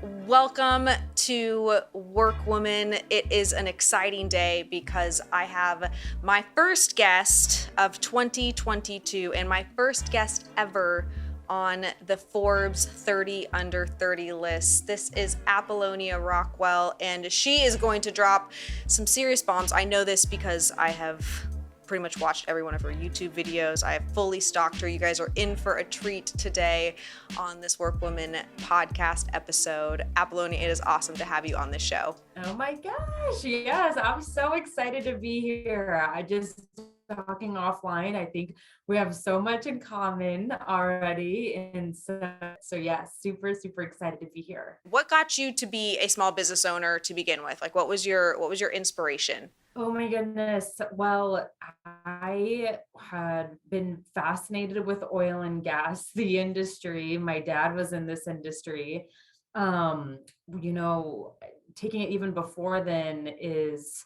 Welcome to WorkWoman. It is an exciting day because I have my first guest of 2022 and my first guest ever on the Forbes 30 under 30 list. This is Apolonia Rockwell, and she is going to drop some serious bombs. I know this because I have pretty much watched every one of her YouTube videos. I have fully stalked her. You guys are in for a treat today on this WorkWoman podcast episode. Apolonia, it is awesome to have you on the show. Oh my gosh, yes, I'm so excited to be here. Talking offline, I think we have so much in common already. And so yeah, super excited to be here. What got you to be a small business owner to begin with? Like what was your inspiration? Oh my goodness. Well, I had been fascinated with oil and gas, the industry. My dad was in this industry. Um, you know, Taking it even before then is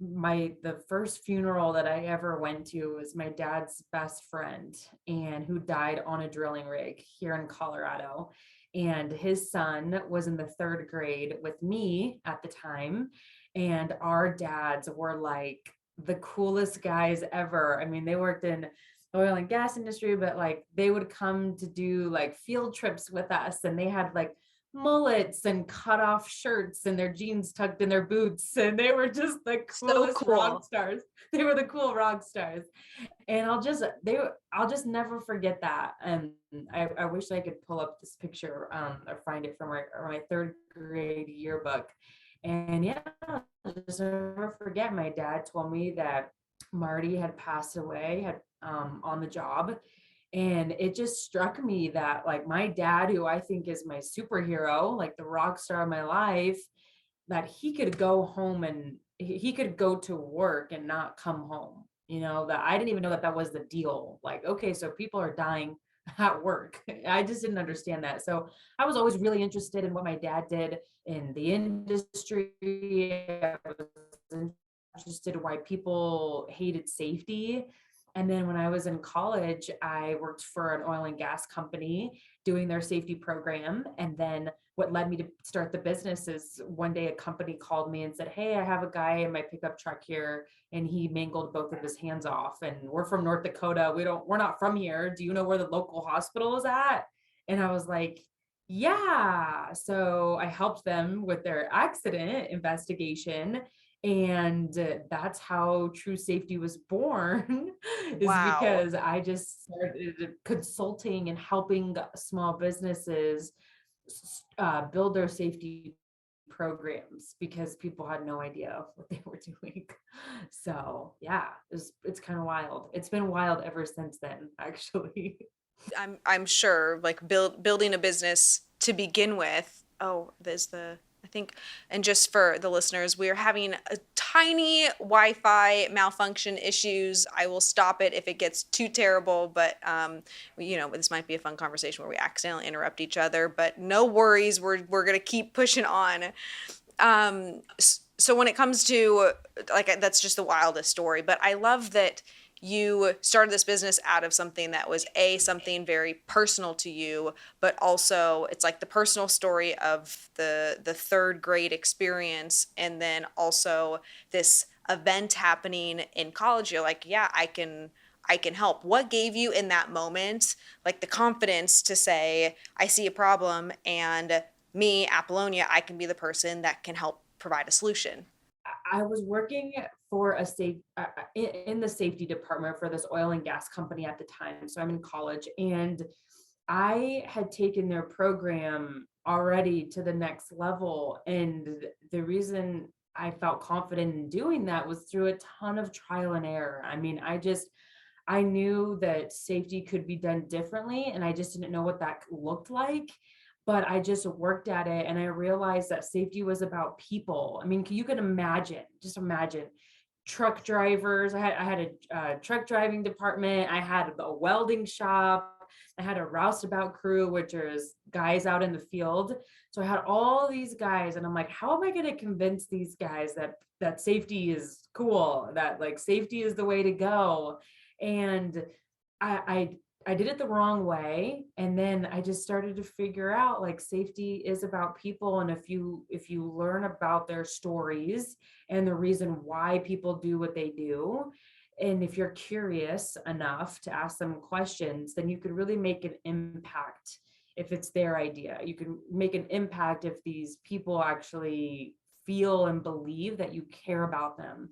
the first funeral that I ever went to was my dad's best friend and who died on a drilling rig here in Colorado. And his son was in the third grade with me at the time. And our dads were like the coolest guys ever. I mean, they worked in the oil and gas industry, but like they would come to do like field trips with us, and they had like mullets and cut off shirts and their jeans tucked in their boots, and they were just the So coolest rock cool. stars. They were the cool rock stars. And I'll just never forget that. And I wish I could pull up this picture or find it from my third grade yearbook. And yeah, I'll just never forget, my dad told me that Marty had passed away, had on the job. And it just struck me that like my dad, who I think is my superhero, like the rock star of my life, that he could go home and he could go to work and not come home. That I didn't even know that that was the deal. Like, okay, so people are dying at work. I just didn't understand that. So I was always really interested in what my dad did in the industry. I was interested in why people hated safety. And then when I was in college, I worked for an oil and gas company doing their safety program. And then what led me to start the business is one day a company called me and said, "Hey, I have a guy in my pickup truck here and he mangled both of his hands off. And we're from North Dakota. We're not from here. Do you know where the local hospital is at?" And I was like, yeah. So I helped them with their accident investigation. And that's how True Safety was born, is Wow. because I just started consulting and helping small businesses build their safety programs because people had no idea what they were doing. So yeah, it's kind of wild. It's been wild ever since then, actually. I'm sure like building a business to begin with. Oh, there's the I think, and just for the listeners, we are having a tiny Wi-Fi malfunction issues. I will stop it if it gets too terrible, but this might be a fun conversation where we accidentally interrupt each other. But no worries, we're gonna keep pushing on. So when it comes to like that's just the wildest story, but I love that you started this business out of something that was something very personal to you, but also it's like the personal story of the third grade experience, and then also this event happening in college. You're like, yeah, I can help. What gave you in that moment like the confidence to say, I see a problem, and me, Apollonia, I can be the person that can help provide a solution? I was working for in the safety department for this oil and gas company at the time. So I'm in college, and I had taken their program already to the next level. And the reason I felt confident in doing that was through a ton of trial and error. I mean, I knew that safety could be done differently, and I just didn't know what that looked like. But I just worked at it, and I realized that safety was about people. I mean, you could just imagine truck drivers. I had a truck driving department. I had a welding shop. I had a roustabout crew, which is guys out in the field. So I had all these guys, and I'm like, how am I going to convince these guys that safety is cool, that like safety is the way to go? And I I did it the wrong way. And then I just started to figure out like safety is about people. And if you learn about their stories and the reason why people do what they do, and if you're curious enough to ask them questions, then you could really make an impact if it's their idea. You can make an impact if these people actually feel and believe that you care about them.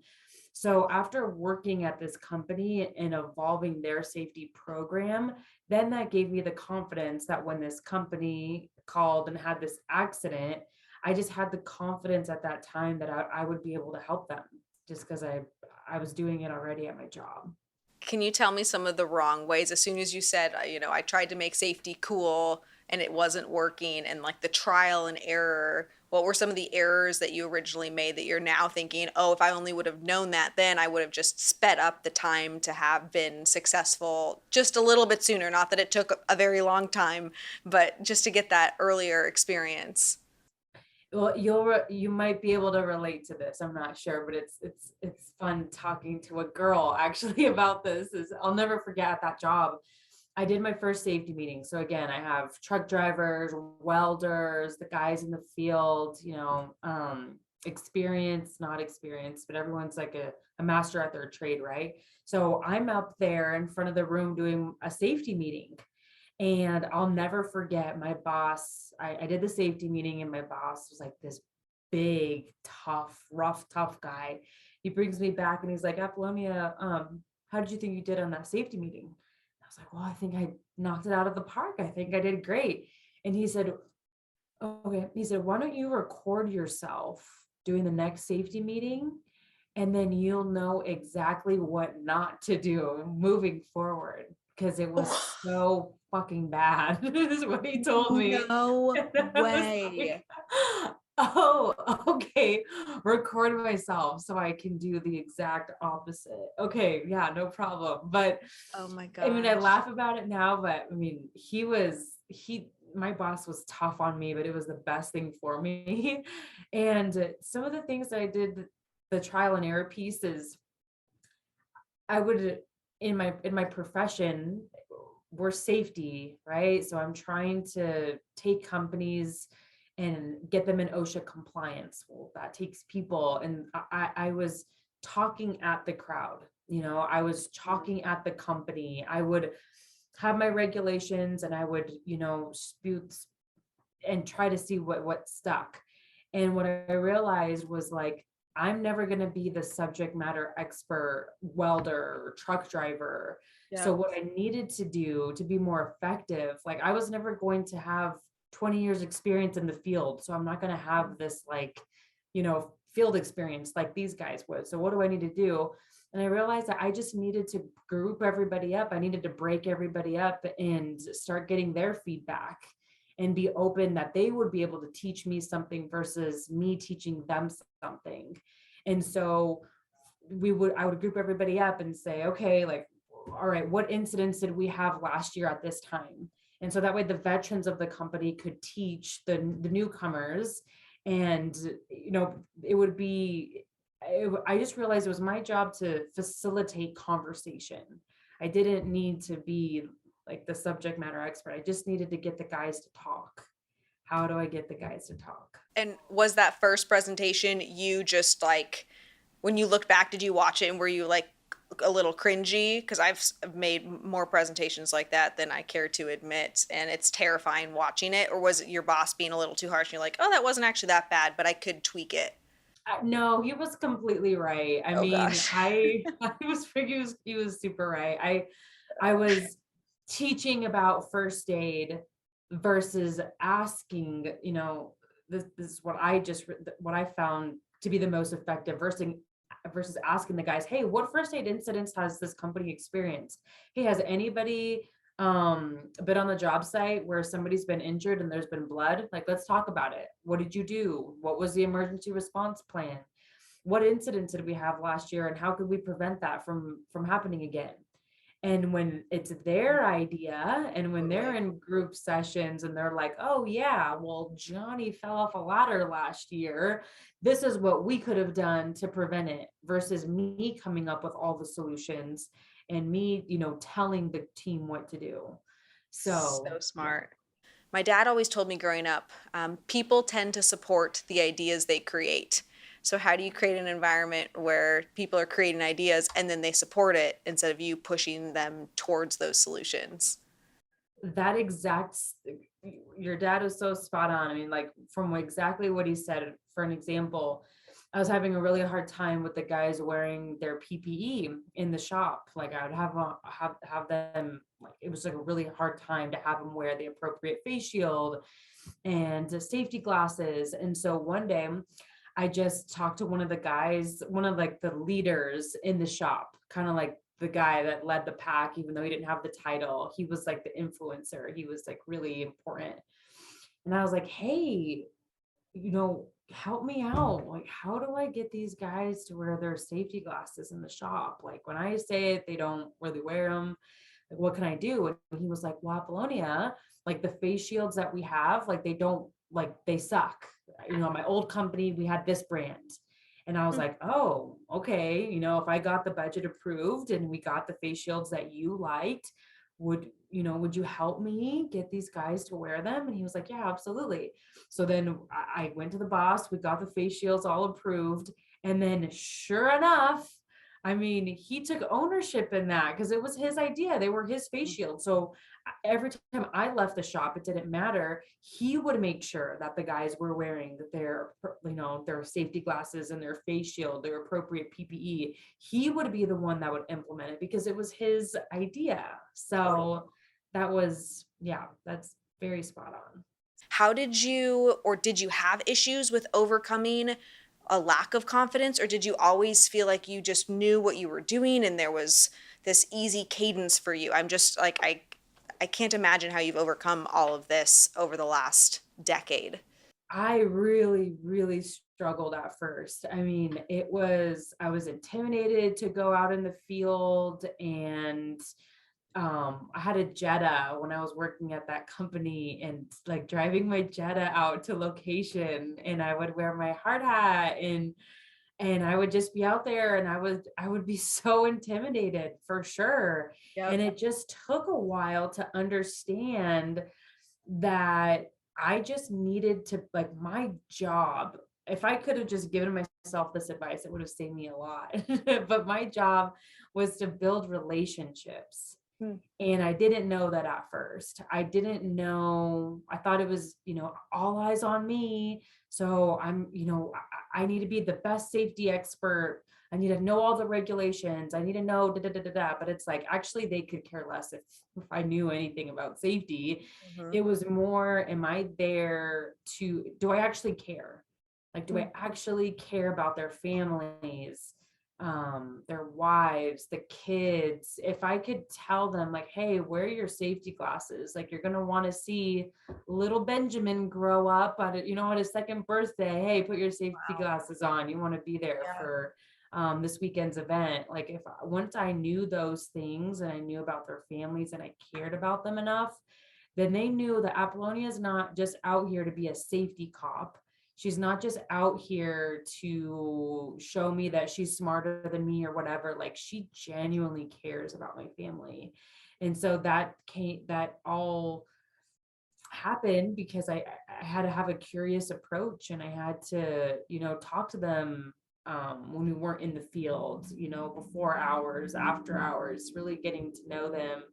So after working at this company and evolving their safety program, then that gave me the confidence that when this company called and had this accident, I just had the confidence at that time that I would be able to help them just because I was doing it already at my job. Can you tell me some of the wrong ways? As soon as you said, I tried to make safety cool and it wasn't working, and like the trial and error, what were some of the errors that you originally made that you're now thinking, oh, if I only would have known that then, I would have just sped up the time to have been successful just a little bit sooner? Not that it took a very long time, but just to get that earlier experience. Well, you might be able to relate to this. I'm not sure, but it's fun talking to a girl actually about this. Is I'll never forget that job. I did my first safety meeting. So again, I have truck drivers, welders, the guys in the field, experienced, not experienced, but everyone's like a master at their trade, right? So I'm up there in front of the room doing a safety meeting. And I'll never forget my boss. I did the safety meeting, and my boss was like this big, tough, rough, tough guy. He brings me back and he's like, Apolonia, how did you think you did on that safety meeting? I was like, well, I think I knocked it out of the park. I think I did great. And he said, okay. He said, why don't you record yourself doing the next safety meeting? And then you'll know exactly what not to do moving forward. Because it was so fucking bad, is what he told me. No And I was way. like, oh, okay. Record myself so I can do the exact opposite. Okay, yeah, no problem. But Oh my I mean, I gosh. laugh about it now, but I mean, my boss was tough on me, but it was the best thing for me. And some of the things that I did, the trial and error piece is I would in my profession, we're safety, right? So I'm trying to take companies and get them in OSHA compliance. Well, that takes people. And I was talking at the crowd, I was talking at the company. I would have my regulations and I would, spew and try to see what stuck. And what I realized was like, I'm never going to be the subject matter expert welder or truck driver. So Yep. what I needed to do to be more effective, like I was never going to have 20 years experience in the field. So I'm not going to have this like, field experience like these guys would. So what do I need to do? And I realized that I just needed to group everybody up. I needed to break everybody up and start getting their feedback and be open that they would be able to teach me something versus me teaching them something. And so I would group everybody up and say, okay, like, all right, what incidents did we have last year at this time? And so that way the veterans of the company could teach the newcomers. And, it would be, I just realized it was my job to facilitate conversation. I didn't need to be like the subject matter expert. I just needed to get the guys to talk. How do I get the guys to talk? And was that first presentation you just like, when you looked back, did you watch it and were you like a little cringy? Because I've made more presentations like that than I care to admit, and it's terrifying watching it. Or was it your boss being a little too harsh and you're like, oh, that wasn't actually that bad, but I could tweak it? No, he was completely right. I Oh mean, gosh. he was super right. I was teaching about first aid versus asking, this is what I found to be the most effective versus asking the guys, hey, what first aid incidents has this company experienced? Hey, has anybody been on the job site where somebody's been injured and there's been blood? Like, let's talk about it. What did you do? What was the emergency response plan? What incidents did we have last year and how could we prevent that from happening again? And when it's their idea and when they're Totally. in group sessions and they're like, oh yeah, well, Johnny fell off a ladder last year, this is what we could have done to prevent it, versus me coming up with all the solutions. and me, telling the team what to do. So So yeah. smart. My dad always told me growing up, people tend to support the ideas they create. So, how do you create an environment where people are creating ideas and then they support it instead of you pushing them towards those solutions? That exact your dad is so spot on. I mean, like from exactly what he said, for an example, I was having a really hard time with the guys wearing their PPE in the shop. Like I would have them, like it was like a really hard time to have them wear the appropriate face shield and safety glasses. And so one day I just talked to one of the guys, one of like the leaders in the shop, kind of like the guy that led the pack, even though he didn't have the title. He was like the influencer. He was like really important. And I was like, hey, help me out. Like, how do I get these guys to wear their safety glasses in the shop? Like, when I say it, they don't really wear them. Like, what can I do? And he was like, well, Apolonia, like the face shields that we have, like they don't, like they suck. My old company, we had this brand. And I was like, oh, okay. If I got the budget approved and we got the face shields that you liked, would you help me get these guys to wear them? And he was like, yeah, absolutely. So then I went to the boss, we got the face shields all approved. And then sure enough, I mean, he took ownership in that because it was his idea. They were his face shields. So every time I left the shop, it didn't matter. He would make sure that the guys were wearing their safety glasses and their face shield, their appropriate PPE. He would be the one that would implement it because it was his idea. So that's very spot on. How did you, or did you have issues with overcoming a lack of confidence, or did you always feel like you just knew what you were doing and there was this easy cadence for you? I'm just like, I can't imagine how you've overcome all of this over the last decade. I really, really struggled at first. I mean, I was intimidated to go out in the field, and I had a Jetta when I was working at that company, and like driving my Jetta out to location, and I would wear my hard hat, and I would just be out there, and I would be so intimidated for sure. And Yep. it just took a while to understand that I just needed to, like, my job, if I could have just given myself this advice, it would have saved me a lot. But my job was to build relationships. Hmm. And I didn't know that at first. I didn't know. I thought it was, all eyes on me. So I need to be the best safety expert. I need to know all the regulations. I need to know da da da da da. But it's like actually they could care less if I knew anything about safety. Mhm. It was more, am I there to, do I actually care? Like, do I actually care about their families? Their wives, the kids? If I could tell them like, hey, wear your safety glasses, like you're gonna want to see little Benjamin grow up at his second birthday. Hey, put your safety Wow. glasses on. You want to be there Yeah. for this weekend's event. Like once I knew those things and I knew about their families and I cared about them enough, then they knew that Apollonia is not just out here to be a safety cop. She's not just out here to show me that she's smarter than me or whatever. Like she genuinely cares about my family. And so that all happened because I had to have a curious approach, and I had to, talk to them when we weren't in the field, before hours, after hours, really getting to know them.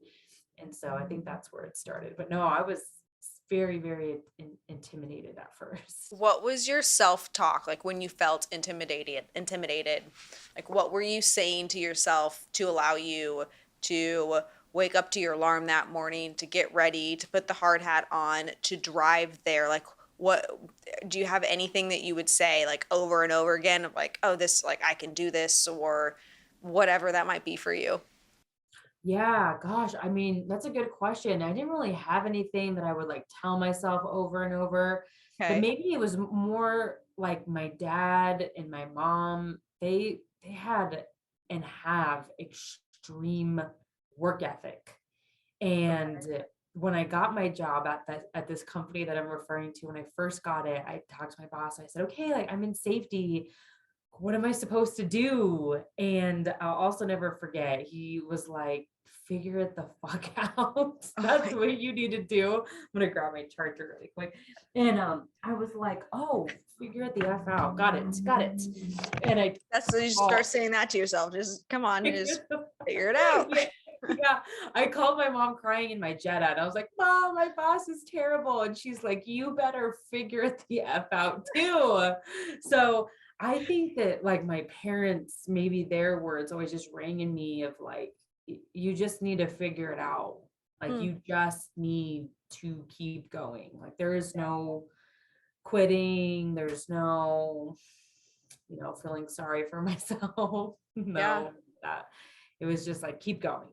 And so I think that's where it started. But no, I was very, very intimidated at first. What was your self-talk like when you felt intimidated? Like what were you saying to yourself to allow you to wake up to your alarm that morning, to get ready, to put the hard hat on, to drive there? Like what do you have anything that you would say like over and over again of like, oh, this like I can do this or whatever that might be for you? Yeah, gosh, I mean, that's a good question. I didn't really have anything that I would like tell myself over and over, but Okay. maybe it was more like my dad and my mom, they had and have extreme work ethic. And when I got my job at this company that I'm referring to, when I first got it, I talked to my boss. I said, okay, like I'm in safety. what am I supposed to do? And I'll also never forget, he was like, figure it the fuck out. Oh That's my, what you need to do. I'm gonna grab my charger really quick. And I was like, oh, figure it the F out. Got it, got it. And I that's so you just start called, saying that to yourself. Just come on, figure just the figure it out. yeah, yeah. I called my mom crying in my Jetta and I was like, Mom, my boss is terrible. And she's like, you better figure it the F out too. So I think that like my parents, maybe their words always just rang in me of like, you just need to figure it out. Like Mm, you just need to keep going. Like there is no quitting. There's no, feeling sorry for myself. yeah, No, that it was just like, keep going,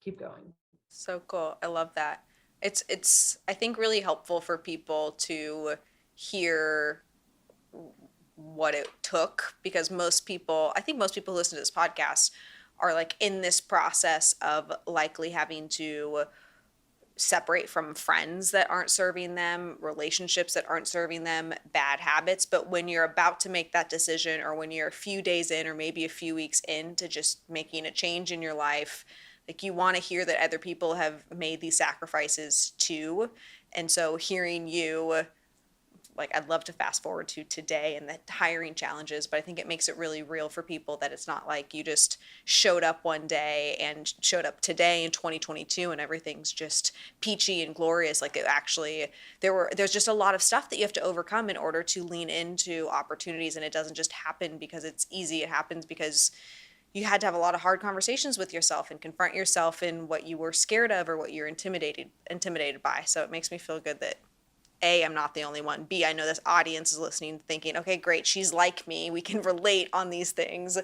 keep going. so cool. I love that. It's I think really helpful for people to hear what it took because most people, I think most people who listen to this podcast are like in this process of likely having to separate from friends that aren't serving them, relationships that aren't serving them, bad habits. But when you're about to make that decision, or when you're a few days in, or maybe a few weeks into just making a change in your life, like you want to hear that other people have made these sacrifices too. And so hearing you, like I'd love to fast forward to today and the hiring challenges, but I think it makes it really real for people that it's not like you just showed up one day and showed up today in 2022 and everything's just peachy and glorious. Like it actually, there's just a lot of stuff that you have to overcome in order to lean into opportunities, and it doesn't just happen because it's easy. It happens because you had to have a lot of hard conversations with yourself and confront yourself in what you were scared of or what you're intimidated by. So it makes me feel good that a, I'm not the only one. B, I know this audience is listening, thinking, okay, great, she's like me. We can relate on these things.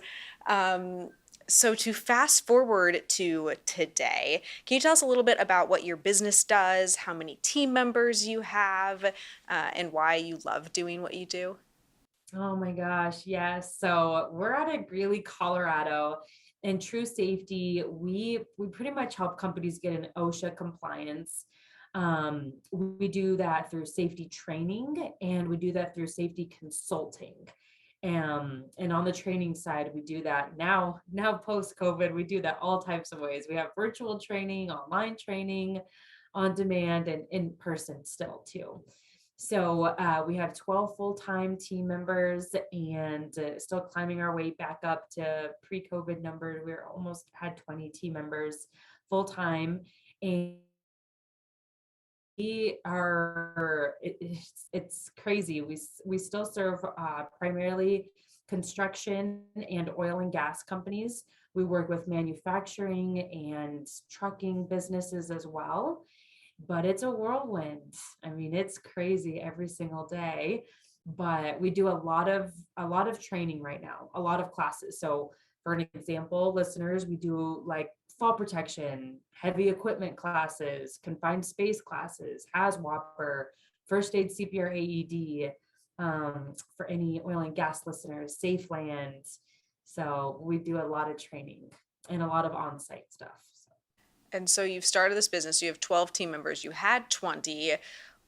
So to fast forward to today, can you tell us a little bit about what your business does, how many team members you have, and why you love doing what you do? Oh my gosh, yes. So we're out of Greeley, Colorado. And True Safety, we pretty much help companies get an OSHA compliance. We do that through safety training and we do that through safety consulting. And on the training side, we do that now post COVID, we do that all types of ways. We have virtual training, online training, on demand, and in person still too. So we have 12 full-time team members and still climbing our way back up to pre-COVID numbers. We're almost had 20 team members full-time. And we are, it's crazy. We still serve primarily construction and oil and gas companies. We work with manufacturing and trucking businesses as well, but it's a whirlwind. I mean, it's crazy every single day, but we do a lot of training right now, a lot of classes. So for an example, listeners, we do like fall protection, heavy equipment classes, confined space classes, HAZWOPER, first aid CPR AED, for any oil and gas listeners, Safe Lands. So we do a lot of training and a lot of on-site stuff. And so you've started this business, you have 12 team members, you had 20.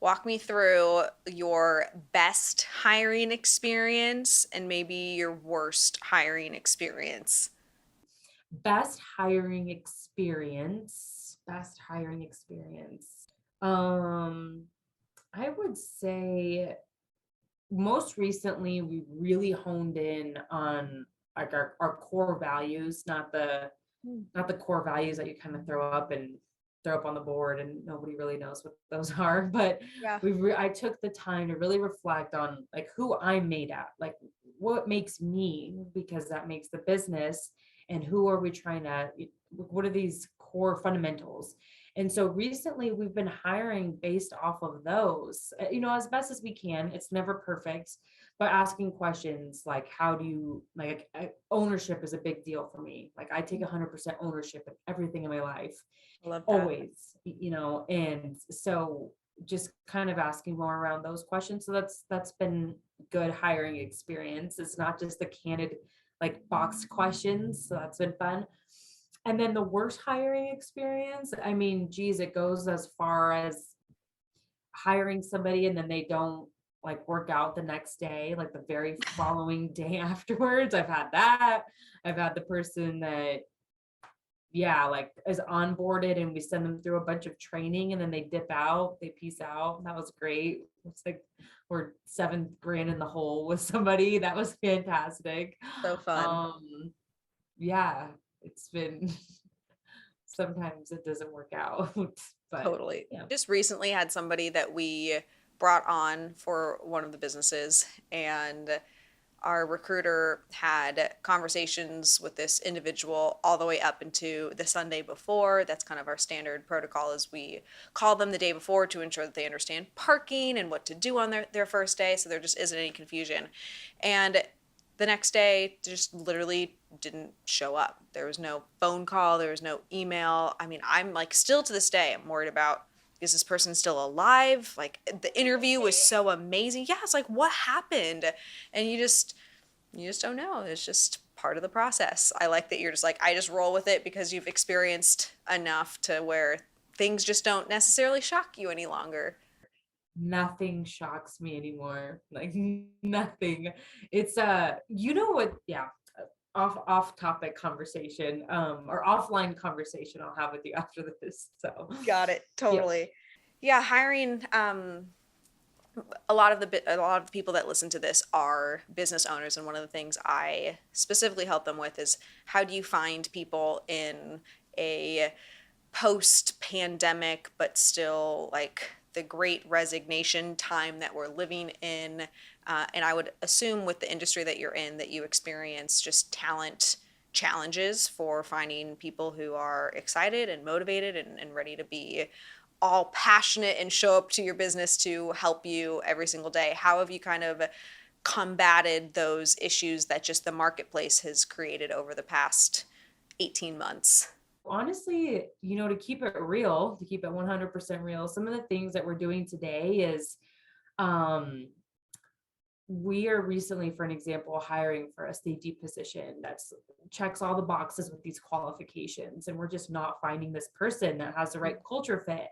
Walk me through your best hiring experience and maybe your worst hiring experience. Best hiring experience. Um, I would say most recently we really honed in on like our core values, not the core values that you kind of throw up on the board and nobody really knows what those are. But Yeah. I took the time to really reflect on like who I'm made at, like what makes me, because that makes the business, and who are we trying to, what are these core fundamentals. And so recently we've been hiring based off of those, as best as we can. It's never perfect, but asking questions like, how do you like, ownership is a big deal for me. Like I take 100% ownership of everything in my life, I love that. always, and so just kind of asking more around those questions. So that's been good hiring experience. It's not just the candid like box questions. So that's been fun. And then the worst hiring experience, I mean, geez, it goes as far as hiring somebody and then they don't like work out the next day, like the very following day afterwards. I've had that. I've had the person that, yeah, like is onboarded and we send them through a bunch of training and then they dip out, they peace out. That was great. It's like we're 7 grand in the hole with somebody. That was fantastic. So fun. Yeah, it's been sometimes it doesn't work out, but Totally. yeah. Just recently had somebody that we brought on for one of the businesses, and our recruiter had conversations with this individual all the way up into the Sunday before. That's kind of our standard protocol, is we call them the day before to ensure that they understand parking and what to do on their first day, so there just isn't any confusion. And the next day just literally didn't show up. There was no phone call, there was no email. I mean, I'm like, still to this day, I'm worried about, is this person still alive? Like, the interview was so amazing. Yeah, it's like, what happened? And you just don't know. It's just part of the process. I like that you're just like, I just roll with it because you've experienced enough to where things just don't necessarily shock you any longer. Nothing shocks me anymore. Like nothing. It's you know what, yeah, off topic conversation, or offline conversation I'll have with you after this. So Got it. yeah. Totally. Yeah, hiring, a lot of the people that listen to this are business owners, and one of the things I specifically help them with is, how do you find people in a post-pandemic but still like the great resignation time that we're living in, and I would assume with the industry that you're in that you experience just talent challenges for finding people who are excited and motivated and ready to be all passionate and show up to your business to help you every single day. How have you kind of combated those issues that just the marketplace has created over the past 18 months? Honestly, to keep it real, to keep it 100% real, some of the things that we're doing today is, um we are recently, for an example, hiring for a safety position that's checks all the boxes with these qualifications, and we're just not finding this person that has the right culture fit.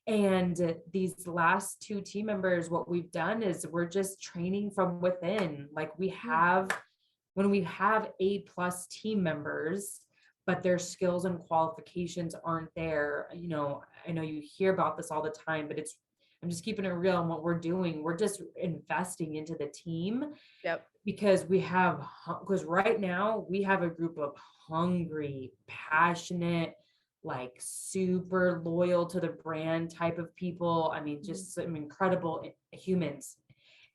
And these last two team members, what we've done is we're just training from within. Like when we have A+ team members, but their skills and qualifications aren't there. I know you hear about this all the time, but I'm just keeping it real. And what we're doing, we're just investing into the team, Yep. because because right now we have a group of hungry, passionate, like super loyal to the brand type of people. I mean, just some incredible humans.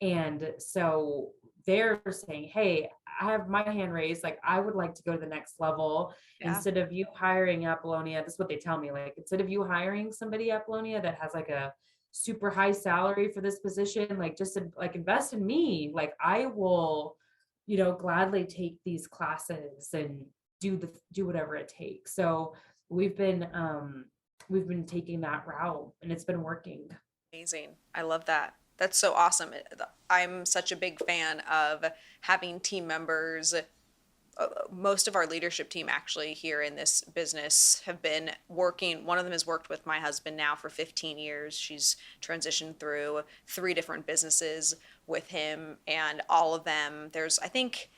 And so they're saying, hey, I have my hand raised, like I would like to go to the next level. Yeah. Instead of you hiring Apolonia, that's what they tell me, like instead of you hiring somebody Apolonia that has like a super high salary for this position, like just like invest in me, like I will gladly take these classes and do whatever it takes. So we've been taking that route, and it's been working. Amazing. I love that. That's so awesome. I'm such a big fan of having team members. Most of our leadership team actually here in this business have been working. One of them has worked with my husband now for 15 years. She's transitioned through 3 different businesses with him, and all of them, there's, I think,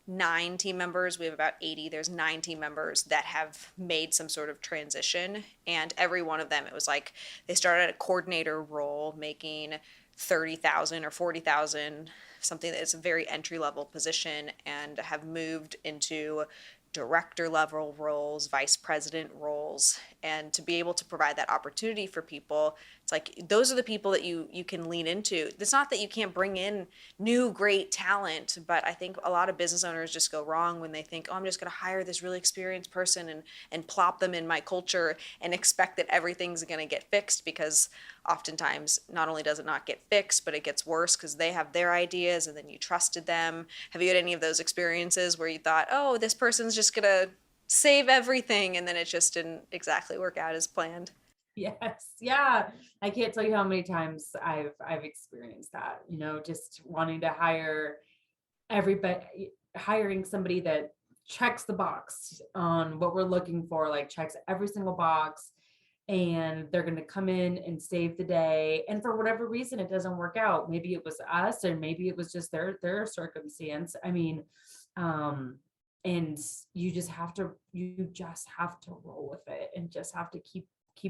9 team members. We have about 80. There's 9 team members that have made some sort of transition, and every one of them, it was like they started at a coordinator role making 30,000 or 40,000, something that's a very entry level position, and have moved into director level roles, vice president roles. And to be able to provide that opportunity for people, it's like those are the people that you can lean into. It's not that you can't bring in new great talent, but I think a lot of business owners just go wrong when they think, oh, I'm just going to hire this really experienced person and plop them in my culture and expect that everything's going to get fixed, because oftentimes not only does it not get fixed, but it gets worse because they have their ideas and then you trusted them. Have you had any of those experiences where you thought, oh, this person's just gonna save everything, and then it just didn't exactly work out as planned? Yes. Yeah. I can't tell you how many times I've experienced that, just wanting to hire everybody, hiring somebody that checks the box on what we're looking for, like checks every single box. and they're going to come in and save the day. And for whatever reason, it doesn't work out. Maybe it was us, or maybe it was just their circumstance. I mean, and you just have to roll with it and just have to keep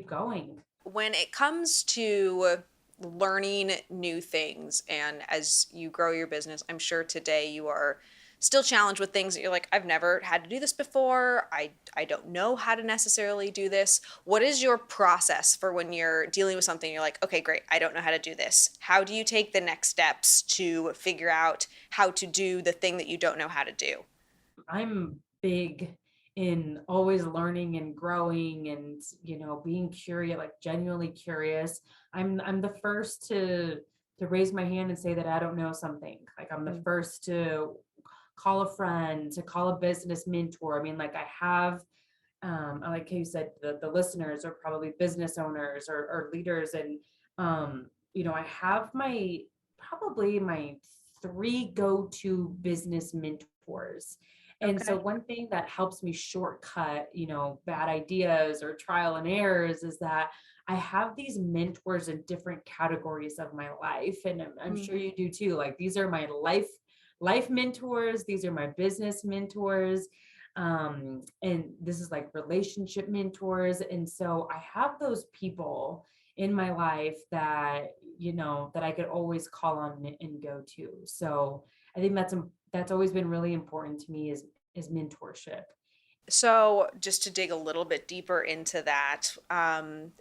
going. When it comes to learning new things, and as you grow your business, I'm sure today you are still challenged with things that you're like, I've never had to do this before. I don't know how to necessarily do this. What is your process for when you're dealing with something you're like, okay, great, I don't know how to do this? How do you take the next steps to figure out how to do the thing that you don't know how to do? I'm big in always learning and growing and, being curious, like genuinely curious. I'm the first to raise my hand and say that I don't know something. Like I'm the first to call a friend, to call a business mentor. I mean, like I have, like you said, the listeners are probably business owners or leaders. And, I have probably my three go-to business mentors. And so Okay. one thing that helps me shortcut, bad ideas or trial and errors is that I have these mentors in different categories of my life. And I'm Mm. sure you do too. Like these are my life mentors. These are my business mentors. And this is like relationship mentors. And so I have those people in my life that, that I could always call on and go to. So I think that's always been really important to me is mentorship. So, just to dig a little bit deeper into that,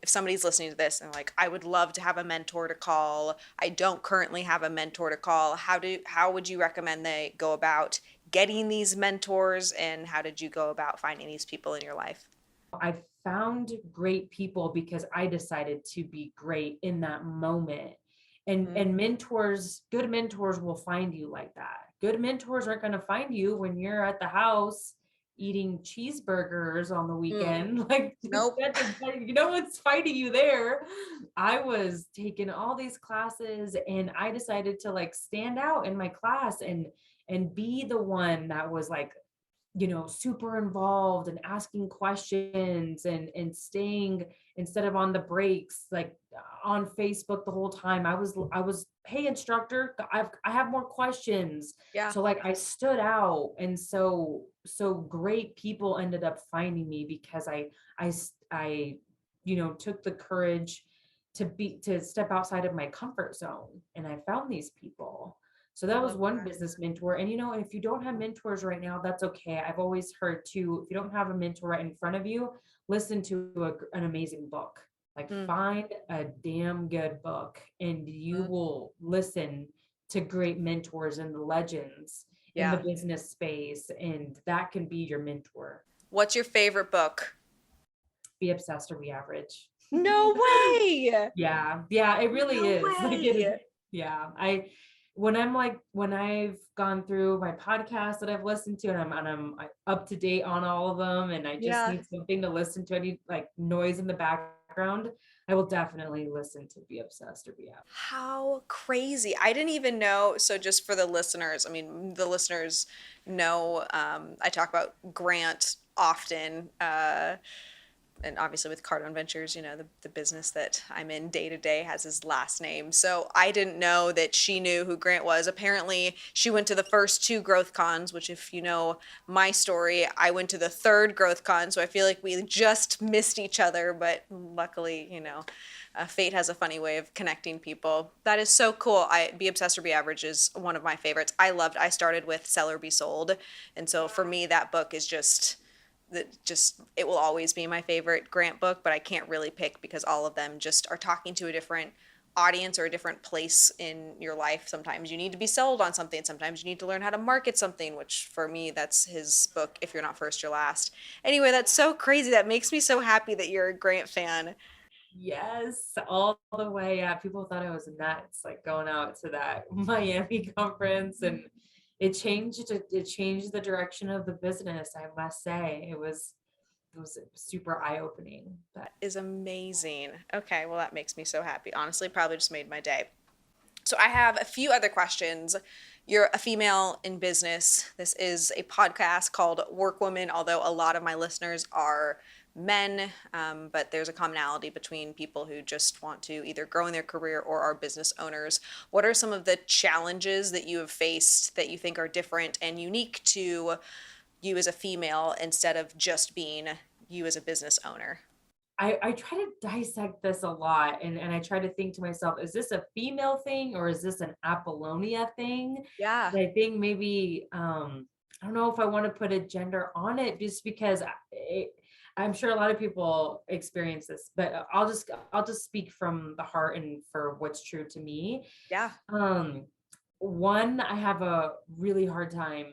if somebody's listening to this and like, I would love to have a mentor to call, I don't currently have a mentor to call. How would you recommend they go about getting these mentors, and how did you go about finding these people in your life? I found great people because I decided to be great in that moment. Mm. And good mentors will find you like that. Good mentors aren't going to find you when you're at the house eating cheeseburgers on the Mm. weekend. Like Nope. what's fighting you there. I was taking all these classes and I decided to like stand out in my class and be the one that was like super involved and asking questions and staying instead of on the breaks, like on Facebook the whole time. I was, hey instructor, I have more questions. Yeah. So like I stood out. And so great people ended up finding me because I took the courage to step outside of my comfort zone, and I found these people. So I that was love one that. business mentor. And and if you don't have mentors right now, that's okay. I've always heard too, if you don't have a mentor right in front of you, listen to an amazing book. Like Mm. find a damn good book and you Mm. will listen to great mentors and the legends in the Yeah. business space. And that can be your mentor. What's your favorite book? Be obsessed or be average. No way. Yeah, it really No is. Like it is. way. Yeah. When I've gone through my podcast that I've listened to and I'm up to date on all of them and I just Yeah. need something to listen to, I need like noise in the background, I will definitely listen to Be Obsessed or Be Out. How crazy. I didn't even know. So, just for the listeners, I mean, the listeners know I talk about Grant often. And obviously with Cardone Ventures, the business that I'm in day to day has his last name. So I didn't know that she knew who Grant was. Apparently, she went to the first two growth cons, which, if you know my story, I went to the third growth con. So I feel like we just missed each other. But luckily, fate has a funny way of connecting people. That is so cool. Be Obsessed or Be Average is one of my favorites. I started with Sell or Be Sold. And so for me, that book is just it will always be my favorite Grant book, but I can't really pick because all of them just are talking to a different audience or a different place in your life. Sometimes you need to be sold on something, sometimes you need to learn how to market something, which for me that's his book, If You're Not First You're Last. Anyway, that's so crazy. That makes me so happy that you're a Grant fan. Yes, all the way. Yeah, people thought I was nuts, like going out to that Miami conference, and it changed the direction of the business. I must say, it was super eye opening. But Is amazing. Okay, well that makes me so happy. Honestly, probably just made my day. So I have a few other questions. You're a female in business. This is a podcast called WorkWoman, although a lot of my listeners are men, but there's a commonality between people who just want to either grow in their career or are business owners. What are some of the challenges that you have faced that you think are different and unique to you as a female instead of just being you as a business owner? I try to dissect this a lot, and I try to think to myself, is this a female thing or is this an Apollonia thing? Yeah. And I think maybe I don't know if I want to put a gender on it just because I'm sure a lot of people experience this, but I'll just speak from the heart and for what's true to me. Yeah. Um, One, I have a really hard time,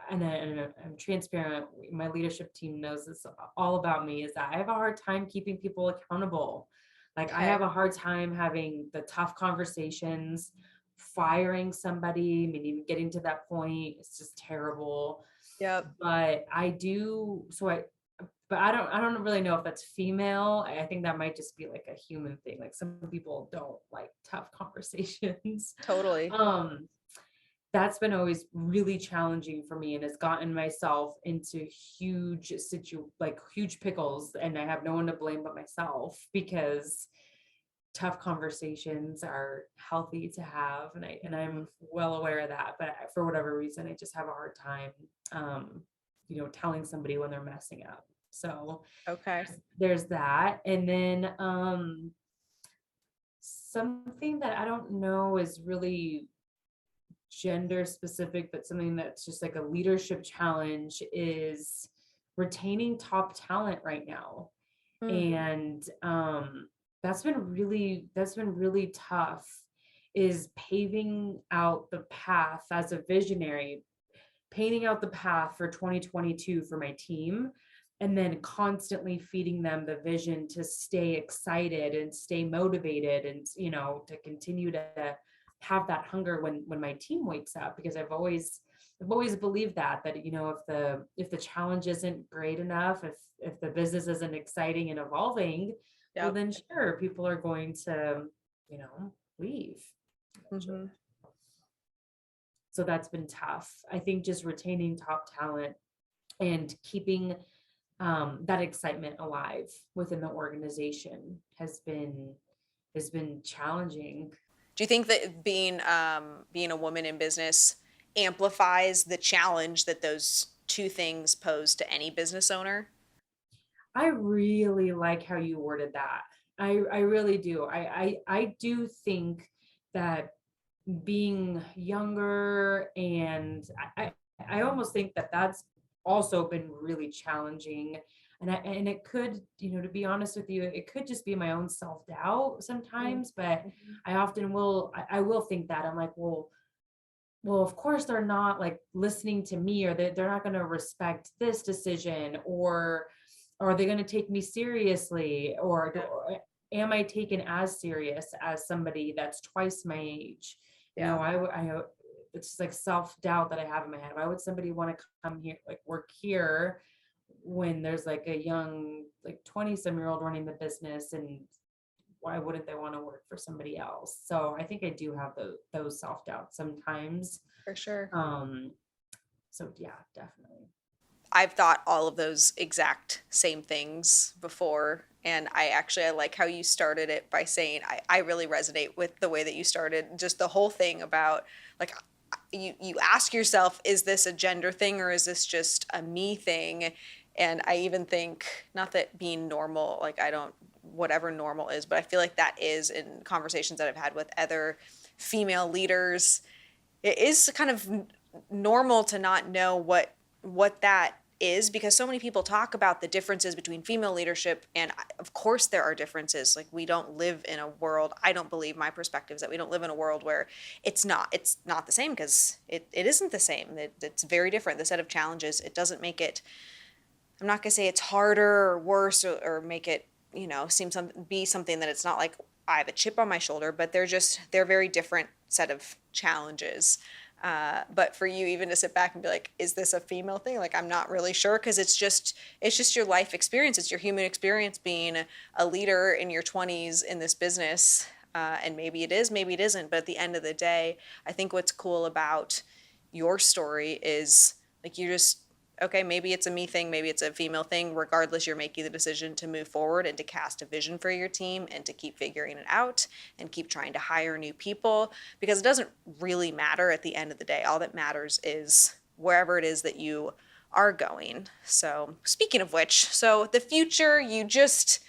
I'm transparent. My leadership team knows this all about me, is that I have a hard time keeping people accountable. Like I Okay. have a hard time having the tough conversations, firing somebody. I mean, even getting to that point, it's just terrible. Yep. But I do, but I don't really know if that's female. I think that might just be like a human thing. Like some people don't like tough conversations. Totally. Um, that's been always really challenging for me and has gotten myself into huge pickles, and I have no one to blame but myself because tough conversations are healthy to have, and I'm well aware of that, but for whatever reason I just have a hard time um telling somebody when they're messing up. So Okay. there's that. And then something that I don't know is really gender specific, but something that's just like a leadership challenge is retaining top talent right now. Mm. And that's been really tough, is paving out the path as a visionary, painting out the path for 2022 for my team, and then constantly feeding them the vision to stay excited and stay motivated, and to continue to have that hunger when my team wakes up, because I've always believed that if the challenge isn't great enough, if the business isn't exciting and evolving, well Yep. then sure, people are going to leave Hmm. eventually. So that's been tough. I think just retaining top talent and keeping that excitement alive within the organization has been challenging. Do you think that being a woman in business amplifies the challenge that those two things pose to any business owner? I really like how you worded that. I really do. I do think that being younger, and I almost think that that's also been really challenging. And it could, to be honest with you, it could just be my own self-doubt sometimes, but Mhm. I often I will think that I'm like, well, of course they're not like listening to me, or they're not going to respect this decision, or are they going to take me seriously, Yeah. or am I taken as serious as somebody that's twice my age? Yeah. It's just like self-doubt that I have in my head. Why would somebody want to come here, like work here, when there's like a young, like 20-some-year-old running the business, and why wouldn't they want to work for somebody else? So I think I do have those self-doubts sometimes. For sure. um so yeah, definitely. I've thought all of those exact same things before. And I like how you started it by saying, I really resonate with the way that you started just the whole thing about like, you ask yourself, is this a gender thing or is this just a me thing? And I even think, not that being normal, like I don't, whatever normal is, but I feel like that is in conversations that I've had with other female leaders. It is kind of normal to not know what that is because so many people talk about the differences between female leadership and of course there are differences. Like we don't live in a world, I don't believe, my perspective is that we don't live in a world where it's not the same, because it isn't the same. It's very different. The set of challenges, it doesn't make it, I'm not gonna say it's harder or worse, or make it, be something that it's not like I have a chip on my shoulder, but they're very different set of challenges. But for you even to sit back and be like, is this a female thing? Like, I'm not really sure, because it's just your life experience. It's your human experience being a leader in your 20s in this business. And maybe it is, maybe it isn't. But at the end of the day, I think what's cool about your story is like Okay, maybe it's a me thing, maybe it's a female thing. Regardless, you're making the decision to move forward and to cast a vision for your team and to keep figuring it out and keep trying to hire new people, because it doesn't really matter at the end of the day. All that matters is wherever it is that you are going. So, speaking of which, so the future, you just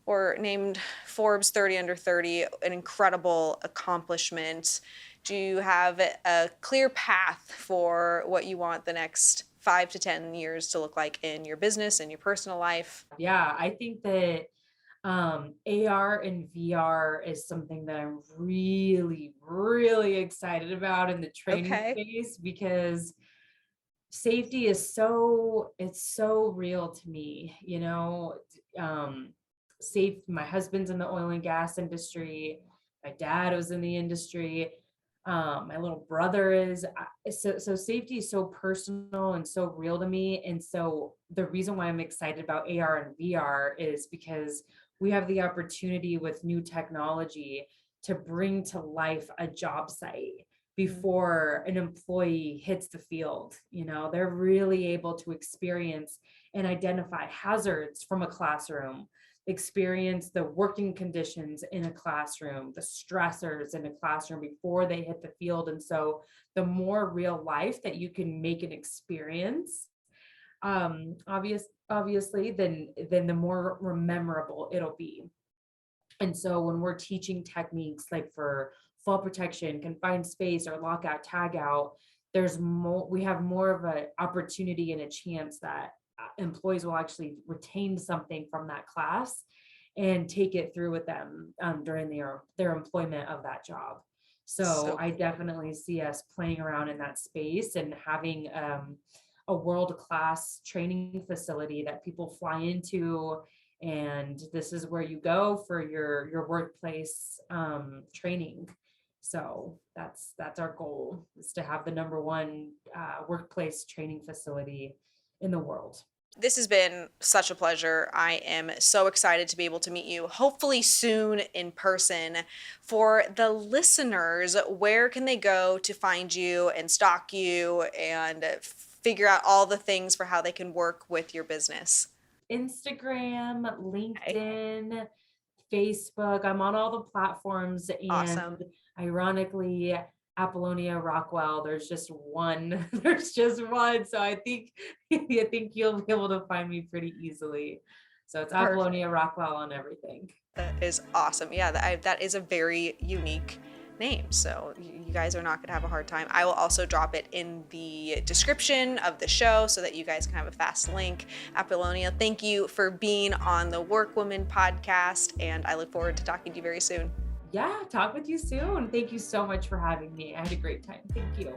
were named Forbes 30 under 30, an incredible accomplishment. Do you have a clear path for what you want the next 5 to 10 years to look like in your business and your personal life? Yeah, I think that AR and VR is something that I'm really, really excited about in the training Okay. space, because safety is it's so real to me, safe. My husband's in the oil and gas industry. My dad was in the industry. My little brother is. So safety is so personal and so real to me. And so the reason why I'm excited about AR and VR is because we have the opportunity with new technology to bring to life a job site Mm. before an employee hits the field. They're really able to experience and identify hazards from a classroom, experience the working conditions in a classroom, the stressors in a classroom before they hit the field. And so the more real life that you can make an experience, obviously, then the more memorable it'll be. And so when we're teaching techniques like for fall protection, confined space, or lockout, tagout, we have more of an opportunity and a chance that employees will actually retain something from that class and take it through with them during their employment of that job. So So I cool. definitely see us playing around in that space and having a world-class training facility that people fly into, and this is where you go for your workplace training. So that's our goal, is to have the number one workplace training facility in the world. This has been such a pleasure. I am so excited to be able to meet you, hopefully soon in person. For the listeners, where can they go to find you and stalk you and figure out all the things for how they can work with your business? Instagram, Okay. LinkedIn, Facebook. I'm on all the platforms, and Awesome. ironically, Apolonia Rockwell, there's just one. There's just one. So I think you'll be able to find me pretty easily. So it's Perfect. Apolonia Rockwell on everything. That is awesome. Yeah, that is a very unique name. So you guys are not going to have a hard time. I will also drop it in the description of the show so that you guys can have a fast link. Apollonia, thank you for being on the WorkWoman podcast, and I look forward to talking to you very soon. Yeah, talk with you soon. Thank you so much for having me. I had a great time. Thank you.